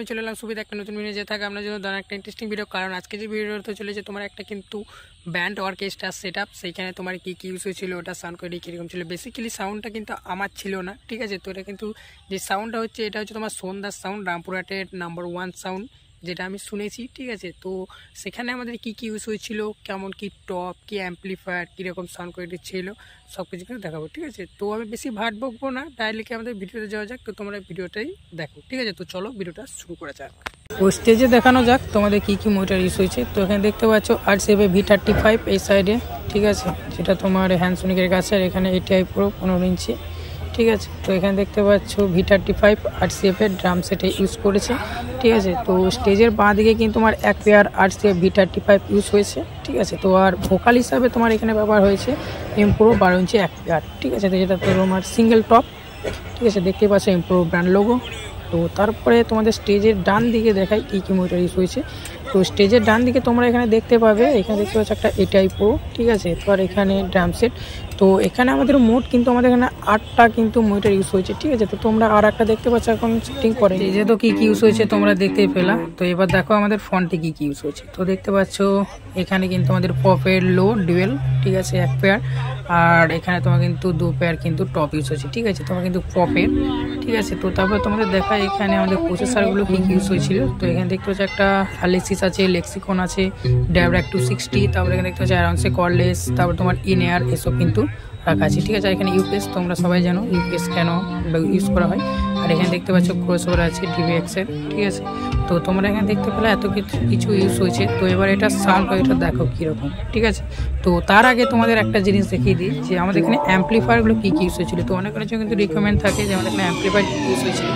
চলে এলাম সুবিধা একটা নতুন ভিডিও যে থাকে আপনার জন্য দাঁড়া একটা ইন্টারেস্টিং ভিডিও। কারণ আজকে যে ভিডিওটা চলেছে তোমার একটা কিন্তু ব্যান্ড অর্কেস্ট্রা সেট আপ, সেইখানে তোমার কী কী ইউজ হয়েছিল, ওটা সাউন্ড কোয়ালিটি কীরকম ছিল। বেসিক্যালি সাউন্ডটা কিন্তু আমার ছিল না, ঠিক আছে। তো এটা কিন্তু যে সাউন্ডটা হচ্ছে এটা হচ্ছে তোমার সন্ধ্যার সাউন্ড, রামপুরহাটের নাম্বার 1 সাউন্ড, যেটা আমি শুনেছি, ঠিক আছে। তো সেখানে আমাদের কী কী ইউজ হয়েছিল, কেমন কী টপ, কী অ্যাম্পলিফায়ার, কীরকম সাউন্ড কোয়ালিটি ছিল, সব কিছু কিন্তু দেখাবো, ঠিক আছে। তো আমি বেশি ভাট বকবো না, ডাইরেক্টলি আমাদের ভিডিওতে যাওয়া যাক। তো তোমরা ভিডিওটাই দেখো, ঠিক আছে। তো চলো ভিডিওটা শুরু করা যাক। ও স্টেজে দেখানো যাক তোমাদের কী কী মনিটর ইউজ হয়েছে। তো এখানে দেখতে পাচ্ছ RCA V35 এই সাইডে, ঠিক আছে, যেটা তোমার হ্যান্ডসোনিকের কাছে। আর এখানে ATI Pro 15 ইঞ্চি, ঠিক আছে। তো এখানে দেখতে পাচ্ছ V35 RCA ড্রাম সেটে ইউজ করেছে, ঠিক আছে। তো স্টেজের বাঁ দিকে কিন্তু তোমার এক পেয়ার RCA V35 ইউজ হয়েছে, ঠিক আছে। তো আর ভোকাল হিসাবে তোমার এখানে ব্যবহার হয়েছে M-Pro 12 ইঞ্চি এক পেয়ার, ঠিক আছে। তো যেটা তোমার সিঙ্গেল টপ, ঠিক আছে, দেখতে পাচ্ছ M-Pro ব্র্যান্ড লোগো। তো তারপরে তোমাদের স্টেজের ডান দিকে দেখাই কী কী মনিটর ইউজ হয়েছে। তো স্টেজের ডান দিকে তোমরা এখানে দেখতে পাবে, এখানে দেখতে পাচ্ছ একটা ATI Pro, ঠিক আছে। তো আর এখানে ড্রাম সেট। তো এখানে আমাদের মোট কিন্তু আমাদের এখানে 8টা কিন্তু মনিটর ইউজ হয়েছে, ঠিক আছে। তো তোমরা আর একটা দেখতে পাচ্ছ এখন সেটিং করে, যেহেতু কী কী ইউজ হয়েছে তোমরা দেখতেই পেলা। তো এবার দেখো আমাদের ফন্টে কী কী ইউজ হয়েছে। তো দেখতে পাচ্ছ এখানে কিন্তু আমাদের পপের লো ডুয়েল, ঠিক আছে, এক পেয়ার। আর এখানে তোমার কিন্তু 2 পেয়ার কিন্তু টপ ইউজ হয়েছে, ঠিক আছে। তোমার কিন্তু পপের, ঠিক আছে। তো তারপরে তোমাদের দেখা এখানে আমাদের প্রসেসরগুলো কী কী ইউজ হয়েছিল। তো এখানে দেখতে পাচ্ছ একটা হার্লেক্সিস আছে, লেক্সিকন আছে, ড্যাবরাক 260, তারপরে এখানে দেখতে পাচ্ছ অ্যারাউন্ডসে কর্ডলেস, তারপর তোমার ইন এয়ার, এসব কিন্তু রাখা আছে, ঠিক আছে। এখানে ইউপিএস তোমরা সবাই জানো ইউপিএস কেন ইউজ করা হয়। আর এখানে দেখতে পাচ্ছ ক্রসওভার আছে DVX এর, ঠিক আছে। তো তোমরা এখানে দেখতে পেলে এত কিছু ইউজ হয়েছে। তো এবার এটা সাউন্ড এটা দেখো কীরকম, ঠিক আছে। তো তার আগে তোমাদের একটা জিনিস দেখিয়ে দিই যে আমাদের এখানে অ্যাম্পলিফায়ারগুলো কী কী ইউজ হয়েছিল। তো অনেক কিন্তু রিকমেন্ড থাকে যে আমাদের এখানে অ্যাম্পলিফায়ার ইউজ হয়েছিল।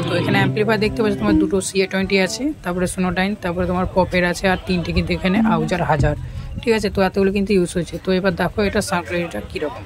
তো এখানে অ্যাম্পলিফায়ার দেখতে পাচ্ছ তোমার 2টো CA20 আছে, তারপরে সোনোটাইন, তারপরে তোমার পপের আছে, আর 3টে কিন্তু এখানে আউজার 1000, ঠিক আছে। তো এতগুলো কিন্তু ইউজ হয়েছে। তো এবার দেখো এটা সাউন্ড কোয়ালিটিটা কীরকম।